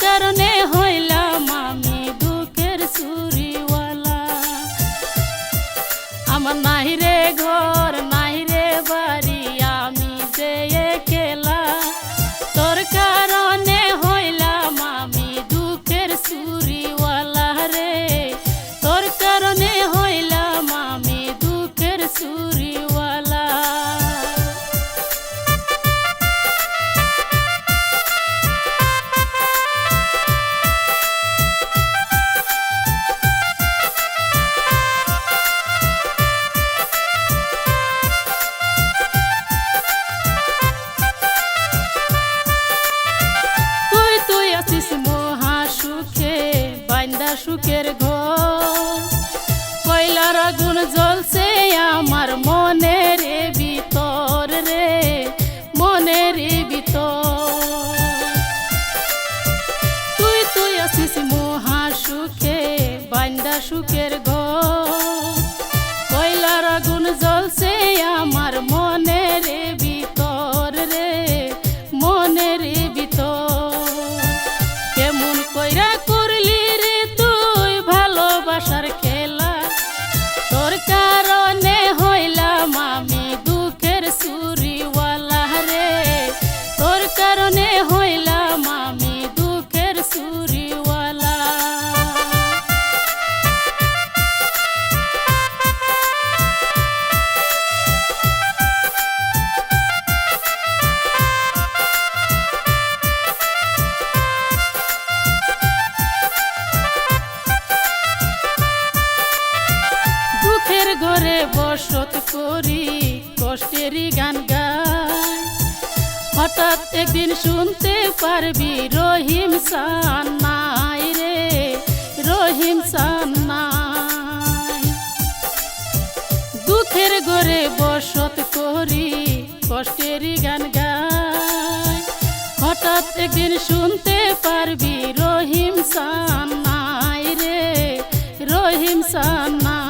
কারণে হইলাম আমি দুঃখের চুরিওয়ালা। আমার নাই রে ঘর নাই রে বাড়ি আমি যে একলা, তোর কারণে হইলাম আমি দুঃখের চুরিওয়ালা রে, তোর কারণে হইলাম আমি দুঃখের চুরিওয়ালা। সুখের ঘর কয়লার আগুন জ্বলছে আমার মনের ভিতর রে, মনের ভিতর। তুই আছিস মহা সুখে বান্দা সুখের ঘর, কয়লার আগুন জ্বলছে আমার মনের ভিতর রে, মনের ভিতর। কেমন কইরা করলি রে তুই ভালোবাসার খেলা, তোর কারণে হইলাম আমি দুঃখের চুরিওয়ালা রে, তোর কারণে হইলাম আমি দুঃখের চুরিওয়ালা। ঘরে বসত করি কষ্টেরই গান গাই, হঠাৎ একদিন শুনতে পারবি রহিম সান্নাই রে, রহিম সান্নাই। দুঃখের ঘরে বসত করি কষ্টেরই গান গাই, হঠাৎ একদিন শুনতে পারবি রহিম সান্নাই রে, রহিম সান্নাই।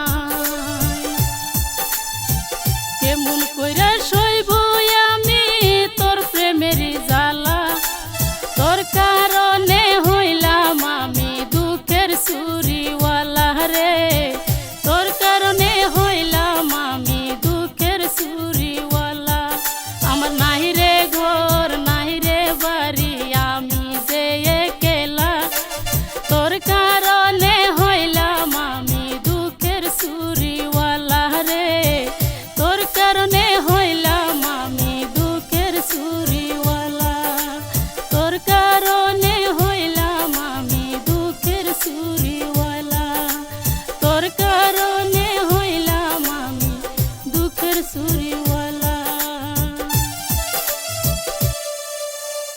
কেমন কইরা সইব আমি তোর প্রেমের জ্বালা, তোর